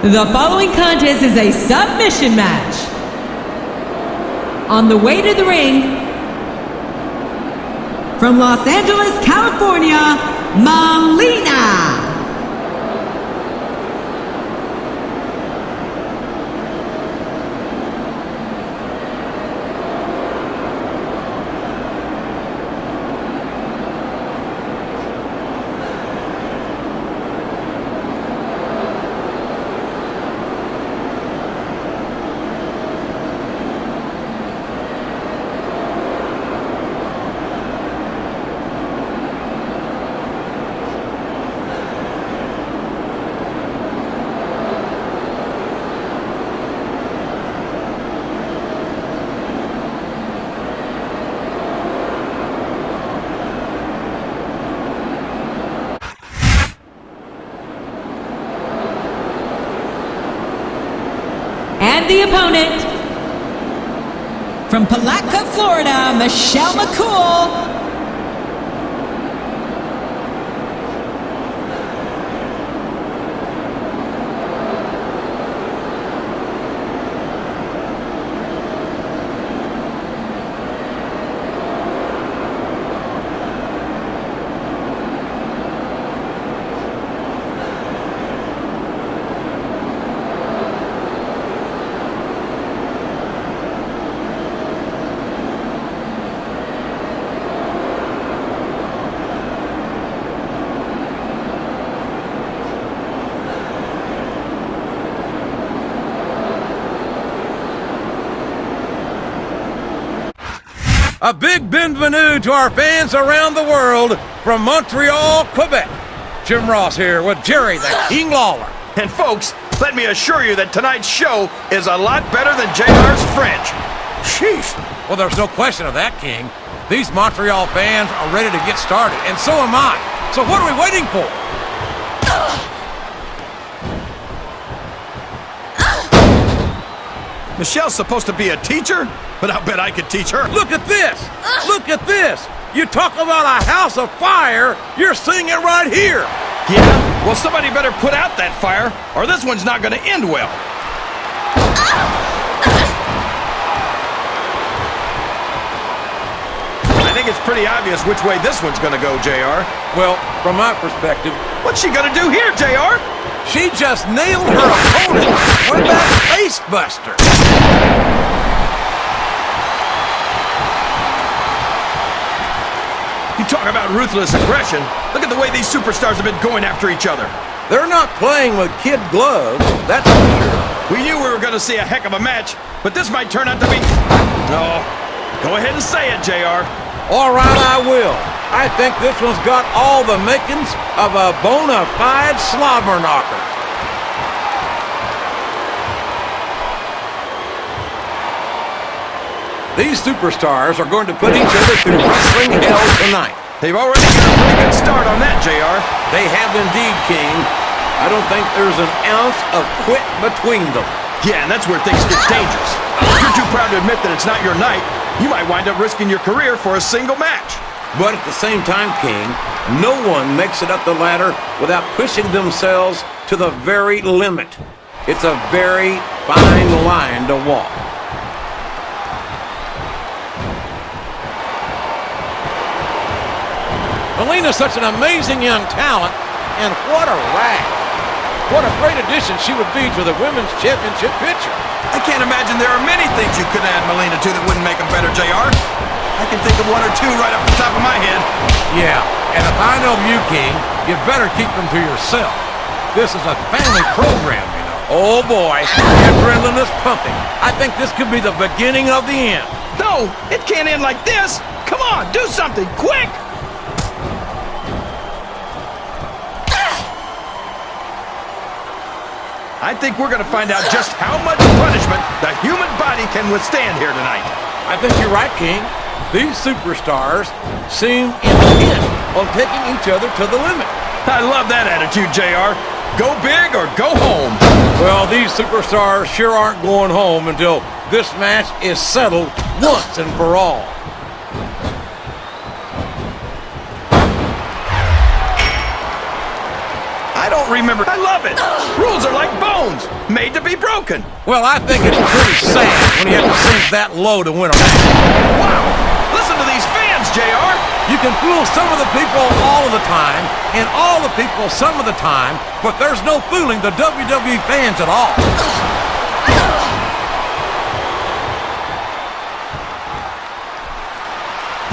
The following contest is a submission match. On the way to the ring, from Los Angeles, California, Melina. And the opponent, from Palatka, Florida, McCool. A big bienvenue to our fans around the world from Montreal, Quebec. Jim Ross here with Jerry the King Lawler. And folks, let me assure you that tonight's show is a lot better than JR's French. Sheesh. Well, there's no question of that, King. These Montreal fans are ready to get started, and so am I. So what are we waiting for? Michelle's supposed to be a teacher, but I'll bet I could teach her. Look at this! Look at this! You talk about a house of fire, you're seeing it right here! Yeah? Well, somebody better put out that fire, or this one's not gonna end well. I think it's pretty obvious which way this one's gonna go, JR. Well, from my perspective... What's she gonna do here, JR? She just nailed her opponent with that face buster. You talk about ruthless aggression. Look at the way these superstars have been going after each other. They're not playing with kid gloves, that's for sure. We knew we were gonna see a heck of a match, but this might turn out to be... No. Go ahead and say it, JR. All right, I will. I think this one's got all the makings of a bona fide slobber knocker. These superstars are going to put each other through wrestling hell tonight. They've already got a pretty good start on that, JR. They have indeed, King. I don't think there's an ounce of quit between them. Yeah, and that's where things get dangerous. If you're too proud to admit that it's not your night, you might wind up risking your career for a single match. But at the same time, King, no one makes it up the ladder without pushing themselves to the very limit. It's a very fine line to walk. Melina's such an amazing young talent, and what a rag. What a great addition she would be to the Women's Championship picture. I can't imagine there are many things you could add Melina to that wouldn't make them better, JR. I can think of one or two right off the top of my head. Yeah, and if I know you, King, you better keep them to yourself. This is a family program, you know. Oh boy, the adrenaline is pumping. I think this could be the beginning of the end. No, it can't end like this. Come on, do something, quick! I think we're going to find out just how much punishment the human body can withstand here tonight. I think you're right, King. These superstars seem intent on taking each other to the limit. I love that attitude, JR. Go big or go home. Well, these superstars sure aren't going home until this match is settled once and for all. I I don't remember. I love it. Rules are like bones, made to be broken. Well, I think it's pretty sad when you have to sink that low to win a match. Wow. Listen to these fans, JR. You can fool some of the people all of the time, and all the people some of the time, but there's no fooling the WWE fans at all.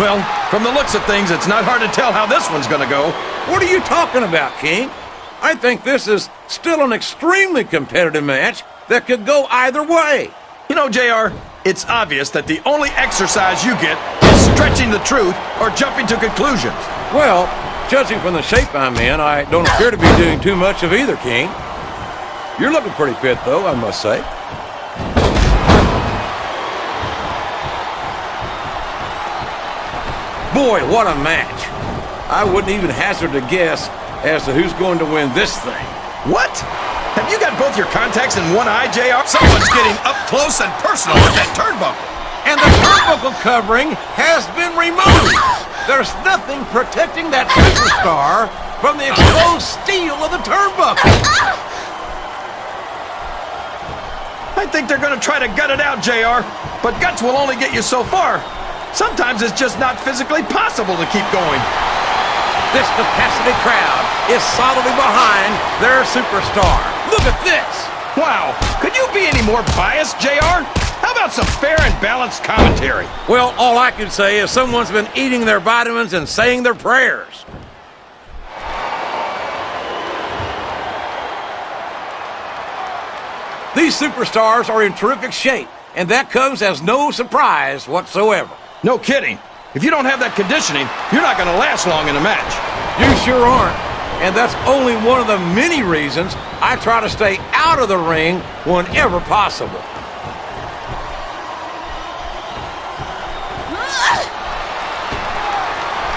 Well, from the looks of things, it's not hard to tell how this one's gonna go. What are you talking about, King? I think this is still an extremely competitive match that could go either way. You know, JR, it's obvious that the only exercise you get is stretching the truth or jumping to conclusions. Well, judging from the shape I'm in, I don't appear to be doing too much of either, King. You're looking pretty fit, though, I must say. Boy, what a match. I wouldn't even hazard a guess as to who's going to win this thing. What? Have you got both your contacts in one eye, JR? Someone's getting up close and personal with that turnbuckle. And the turnbuckle covering has been removed. There's nothing protecting that superstar from the exposed steel of the turnbuckle. I think they're going to try to gut it out, JR. But guts will only get you so far. Sometimes it's just not physically possible to keep going. This capacity crowd is solidly behind their superstar. Look at this. Wow. Could you be any more biased, JR? How about some fair and balanced commentary? Well, all I can say is someone's been eating their vitamins and saying their prayers. These superstars are in terrific shape, and that comes as no surprise whatsoever. No kidding. If you don't have that conditioning, you're not going to last long in a match. You sure aren't. And that's only one of the many reasons I try to stay out of the ring whenever possible.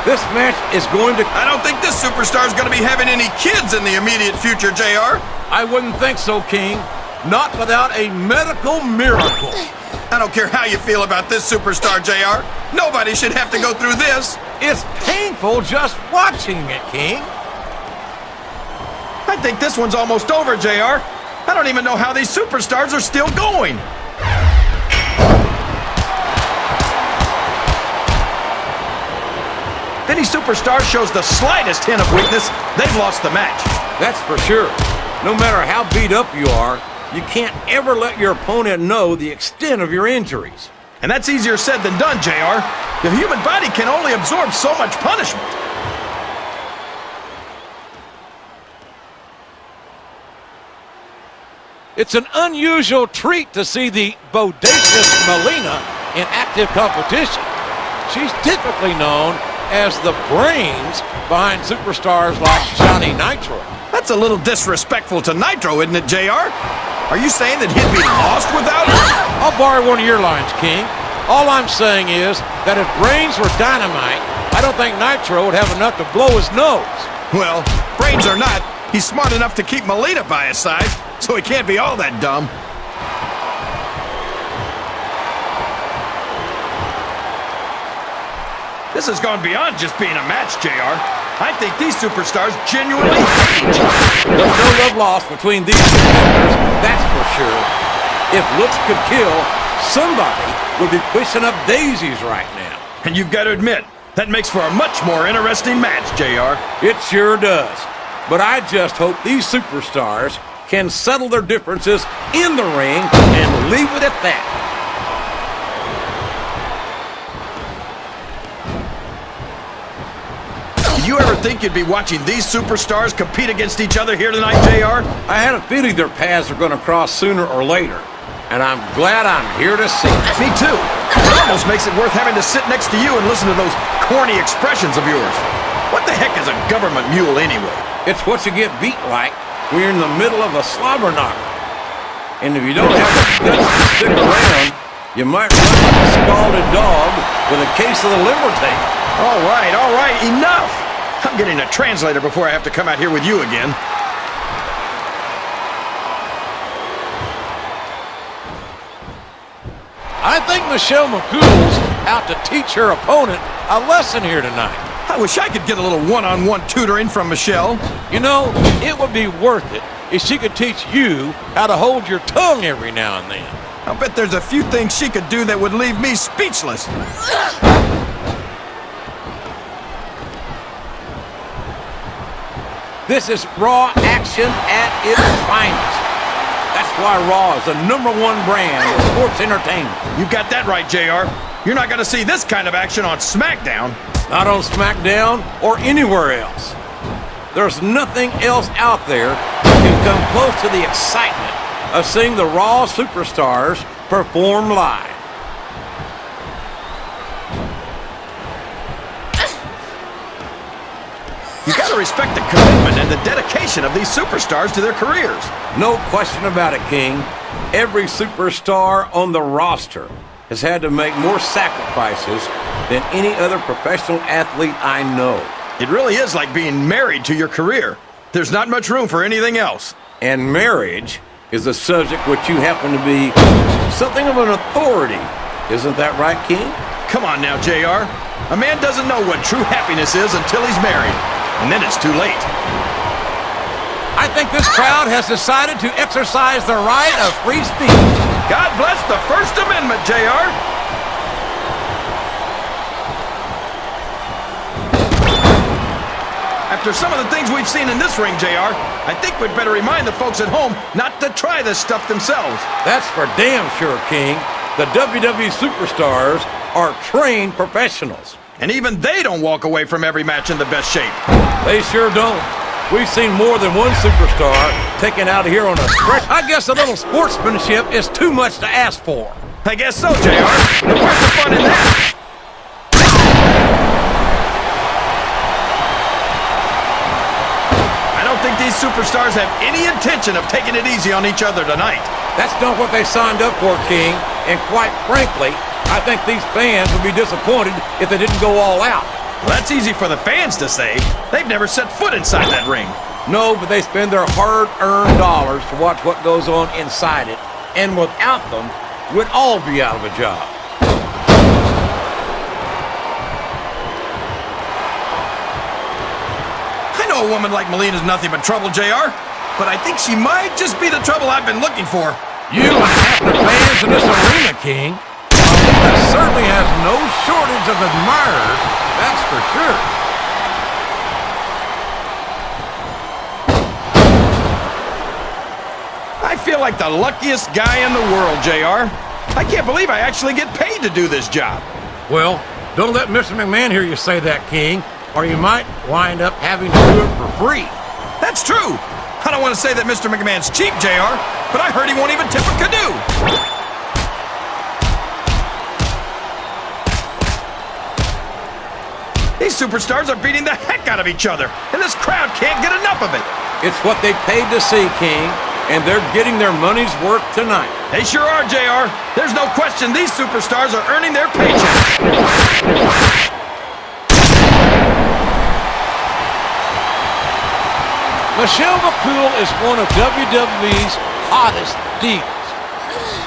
This match is going to... I don't think this superstar is going to be having any kids in the immediate future, JR. I wouldn't think so, King. Not without a medical miracle. I don't care how you feel about this superstar, JR. Nobody should have to go through this. It's painful just watching it, King. I think this one's almost over, JR. I don't even know how these superstars are still going. If any superstar shows the slightest hint of weakness, they've lost the match. That's for sure. No matter how beat up you are, you can't ever let your opponent know the extent of your injuries. And that's easier said than done, JR. The human body can only absorb so much punishment. It's an unusual treat to see the bodacious Melina in active competition. She's typically known as the brains behind superstars like Johnny Nitro. That's a little disrespectful to Nitro, isn't it, JR? Are you saying that he'd be lost without her? I'll borrow one of your lines, King. All I'm saying is that if brains were dynamite, I don't think Nitro would have enough to blow his nose. Well, brains or not, he's smart enough to keep Melina by his side, so he can't be all that dumb. This has gone beyond just being a match, JR. I think these superstars genuinely hate each other. There's no love lost between these two members, that's for sure. If looks could kill, somebody would be pushing up daisies right now. And you've got to admit, that makes for a much more interesting match, JR. It sure does. But I just hope these superstars can settle their differences in the ring and leave it at that. Did you ever think you'd be watching these superstars compete against each other here tonight, JR? I had a feeling their paths are going to cross sooner or later, and I'm glad I'm here to see it. Me too. It almost makes it worth having to sit next to you and listen to those corny expressions of yours. What the heck is a government mule anyway? It's what you get beat like when you're in the middle of a slobber knocker. And if you don't have the guts to stick around, you might run like a scalded dog with a case of the liver tape. All right, enough! I'm getting a translator before I have to come out here with you again. I think Michelle McCool's out to teach her opponent a lesson here tonight. I wish I could get a little one-on-one tutoring from Michelle. You know, it would be worth it if she could teach you how to hold your tongue every now and then. I'll bet there's a few things she could do that would leave me speechless. This is Raw action at its finest. That's why Raw is the #1 brand of sports entertainment. You got that right, JR. You're not going to see this kind of action on SmackDown. Not on SmackDown or anywhere else. There's nothing else out there that can come close to the excitement of seeing the Raw superstars perform live. You got to respect the commitment and the dedication of these superstars to their careers. No question about it, King. Every superstar on the roster has had to make more sacrifices than any other professional athlete I know. It really is like being married to your career. There's not much room for anything else. And marriage is a subject which you happen to be something of an authority. Isn't that right, King? Come on now, JR. A man doesn't know what true happiness is until he's married. And then it's too late. I think this crowd has decided to exercise the right of free speech. God bless the First Amendment, JR. After some of the things we've seen in this ring, JR, I think we'd better remind the folks at home not to try this stuff themselves. That's for damn sure, King. The WWE superstars are trained professionals. And even they don't walk away from every match in the best shape. They sure don't. We've seen more than one superstar taken out here on a stretch. I guess a little sportsmanship is too much to ask for. I guess so, JR. But where's the fun in that? I don't think these superstars have any intention of taking it easy on each other tonight. That's not what they signed up for, King. And quite frankly, I think these fans would be disappointed if they didn't go all out. Well, that's easy for the fans to say. They've never set foot inside that ring. No, but they spend their hard-earned dollars to watch what goes on inside it. And without them, we'd all be out of a job. I know a woman like Melina's nothing but trouble, JR. But I think she might just be the trouble I've been looking for. You and half the fans in this arena, King. Melina certainly has no shortage of admirers, that's for sure. I feel like the luckiest guy in the world, JR. I can't believe I actually get paid to do this job. Well, don't let Mr. McMahon hear you say that, King, or you might wind up having to do it for free. That's true. I don't want to say that Mr. McMahon's cheap, JR, but I heard he won't even tip a canoe. These superstars are beating the heck out of each other, and this crowd can't get enough of it. It's what they paid to see, King, and they're getting their money's worth tonight. They sure are, JR. There's no question these superstars are earning their paychecks. Michelle McCool is one of WWE's hottest divas,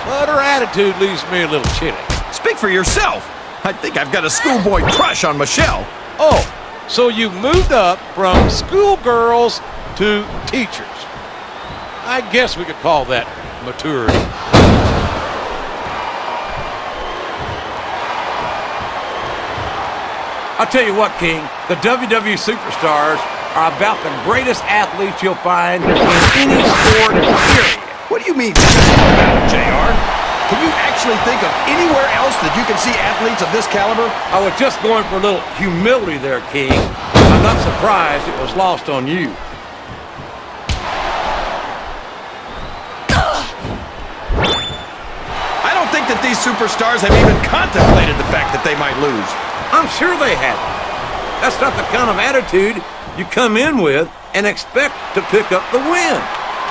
but her attitude leaves me a little chilly. Speak for yourself. I think I've got a schoolboy crush on Michelle. Oh, so you moved up from schoolgirls to teachers. I guess we could call that maturity. I'll tell you what, King, the WWE superstars are about the greatest athletes you'll find in any sport, period. What do you mean, just about, JR? Can you actually think of anywhere else that you can see athletes of this caliber? I was just going for a little humility there, King. I'm not surprised it was lost on you. I don't think that these superstars have even contemplated the fact that they might lose. I'm sure they haven't. That's not the kind of attitude you come in with and expect to pick up the win.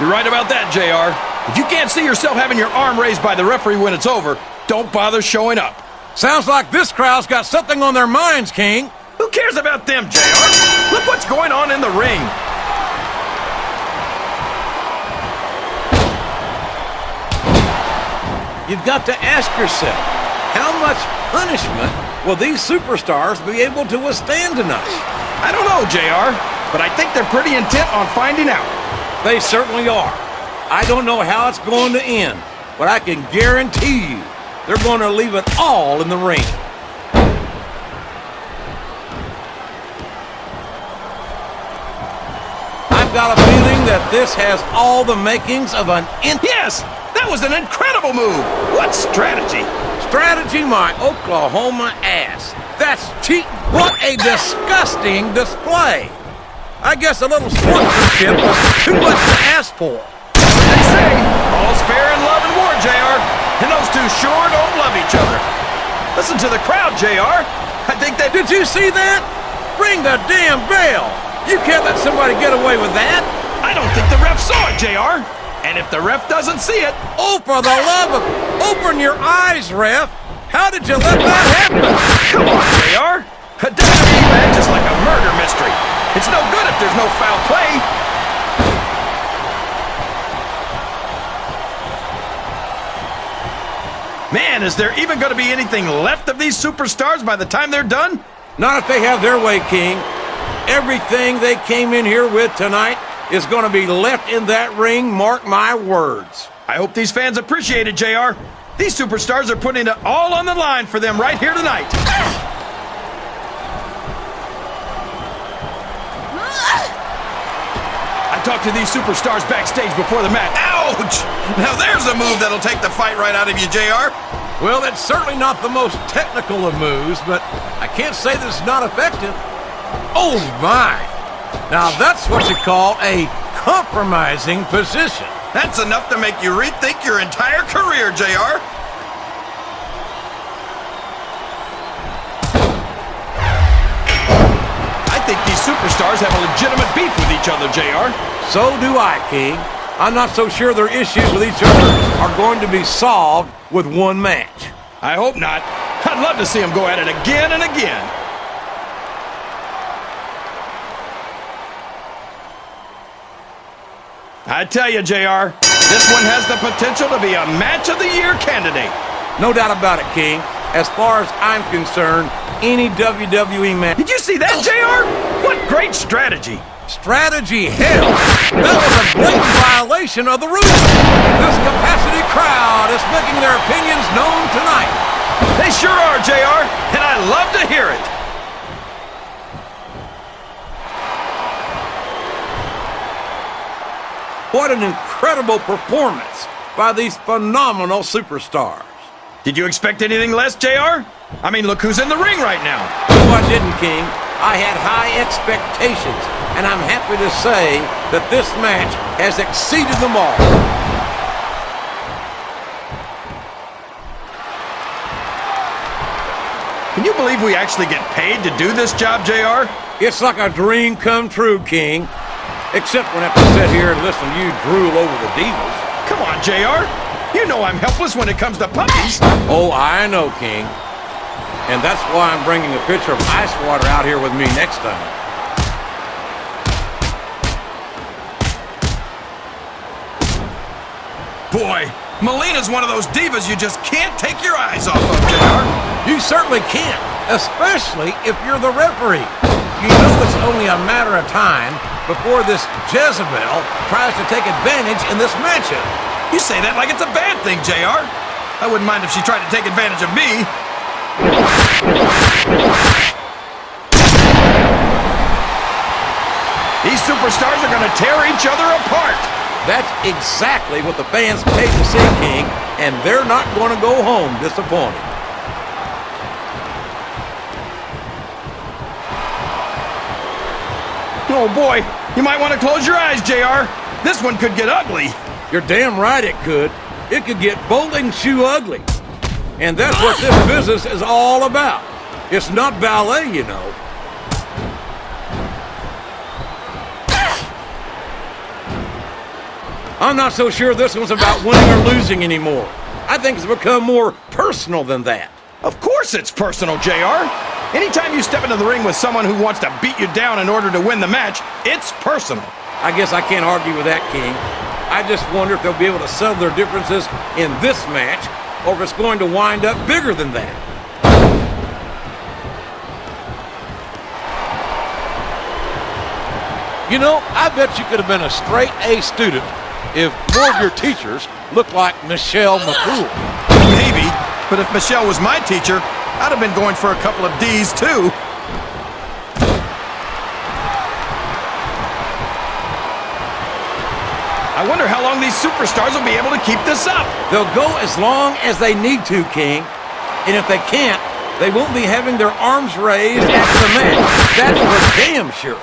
You're right about that, JR. If you can't see yourself having your arm raised by the referee when it's over, don't bother showing up. Sounds like this crowd's got something on their minds, King. Who cares about them, JR? Look what's going on in the ring. You've got to ask yourself, how much punishment will these superstars be able to withstand tonight? I don't know, JR, but I think they're pretty intent on finding out. They certainly are. I don't know how it's going to end, but I can guarantee you they're going to leave it all in the ring. I've got a feeling that this has all the makings of an... Yes! That was an incredible move! What strategy? Strategy, my Oklahoma ass. That's cheating. What a disgusting display. I guess a little sportsmanship was too much to ask for. They say, all's fair in love and war, JR. And those two sure don't love each other. Listen to the crowd, JR. I think they... Did you see that? Ring the damn bell. You can't let somebody get away with that. I don't think the ref saw it, JR. And if the ref doesn't see it... Oh, for the love of... Open your eyes, ref. How did you let that happen? Come on, JR. A WWE match is like a murder mystery. It's no good if there's no foul play. Man, is there even going to be anything left of these superstars by the time they're done? Not if they have their way, King. Everything they came in here with tonight is going to be left in that ring, mark my words. I hope these fans appreciate it, JR. These superstars are putting it all on the line for them right here tonight. I talked to these superstars backstage before the match. Ouch! Now there's a move that'll take the fight right out of you, JR. Well, it's certainly not the most technical of moves, but I can't say that it's not effective. Oh, my. Now, that's what you call a compromising position. That's enough to make you rethink your entire career, JR. I think these superstars have a legitimate beef with each other, JR. So do I, King. I'm not so sure their issues with each other are going to be solved with one match. I hope not. I'd love to see them go at it again and again. I tell you, JR, this one has the potential to be a Match of the Year candidate. No doubt about it, King. As far as I'm concerned, any WWE match... Did you see that, JR? What great strategy. Strategy, hell! That was a blatant violation of the rules! This capacity crowd is making their opinions known tonight. They sure are, JR, and I love to hear it. What an incredible performance by these phenomenal superstars. Did you expect anything less, JR? I mean, look who's in the ring right now. No, I didn't, King. I had high expectations, and I'm happy to say that this match has exceeded them all. Can you believe we actually get paid to do this job, JR? It's like a dream come true, King. Except when I have to sit here and listen to you drool over the Divas. Come on, JR. You know I'm helpless when it comes to puppies. Oh, I know, King. And that's why I'm bringing a pitcher of ice water out here with me next time. Boy, Melina's one of those divas you just can't take your eyes off of, JR. You certainly can't, especially if you're the referee. You know it's only a matter of time before this Jezebel tries to take advantage in this matchup. You say that like it's a bad thing, JR. I wouldn't mind if she tried to take advantage of me. These superstars are going to tear each other apart. That's exactly what the fans paid to see, King, and they're not going to go home disappointed. Oh boy, you might want to close your eyes, JR. This one could get ugly. You're damn right it could. It could get bowling shoe ugly. And that's what this business is all about. It's not ballet, you know. I'm not so sure this one's about winning or losing anymore. I think it's become more personal than that. Of course it's personal, JR. Anytime you step into the ring with someone who wants to beat you down in order to win the match, it's personal. I guess I can't argue with that, King. I just wonder if they'll be able to settle their differences in this match, or if it's going to wind up bigger than that. You know, I bet you could have been a straight A student if more of your teachers looked like Michelle McCool. Maybe, but if Michelle was my teacher, I'd have been going for a couple of D's too. I wonder how long these superstars will be able to keep this up. They'll go as long as they need to, King. And if they can't, they won't be having their arms raised after the match. That's for damn sure.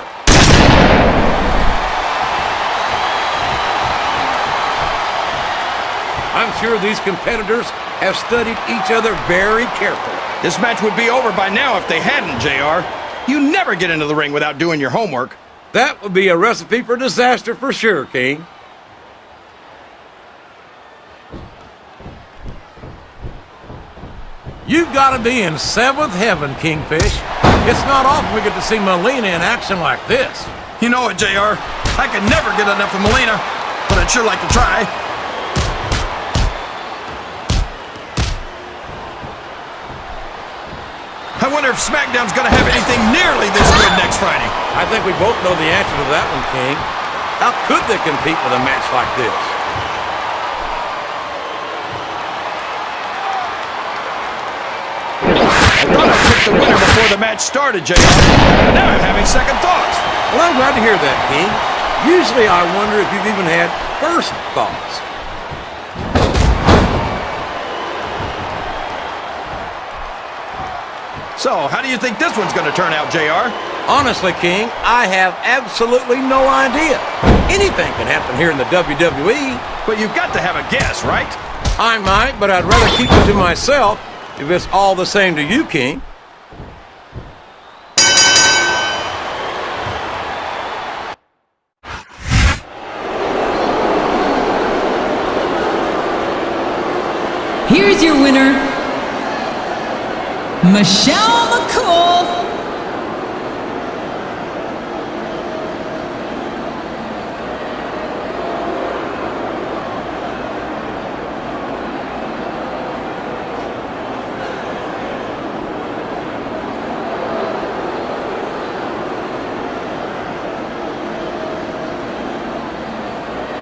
I'm sure these competitors have studied each other very carefully. This match would be over by now if they hadn't, JR. You never get into the ring without doing your homework. That would be a recipe for disaster for sure, King. You've got to be in seventh heaven, Kingfish. It's not often we get to see Melina in action like this. You know it, JR. I can never get enough of Melina, but I'd sure like to try. I wonder if Smackdown's going to have anything nearly this good next Friday. I think we both know the answer to that one, King. How could they compete with a match like this? I thought I picked the winner before the match started, JR, but now I'm having second thoughts. Well, I'm glad to hear that, King. Usually I wonder if you've even had first thoughts. So, how do you think this one's going to turn out, JR? Honestly, King, I have absolutely no idea. Anything can happen here in the WWE. But you've got to have a guess, right? I might, but I'd rather keep it to myself if it's all the same to you, King. Here's your winner, Michelle McCool.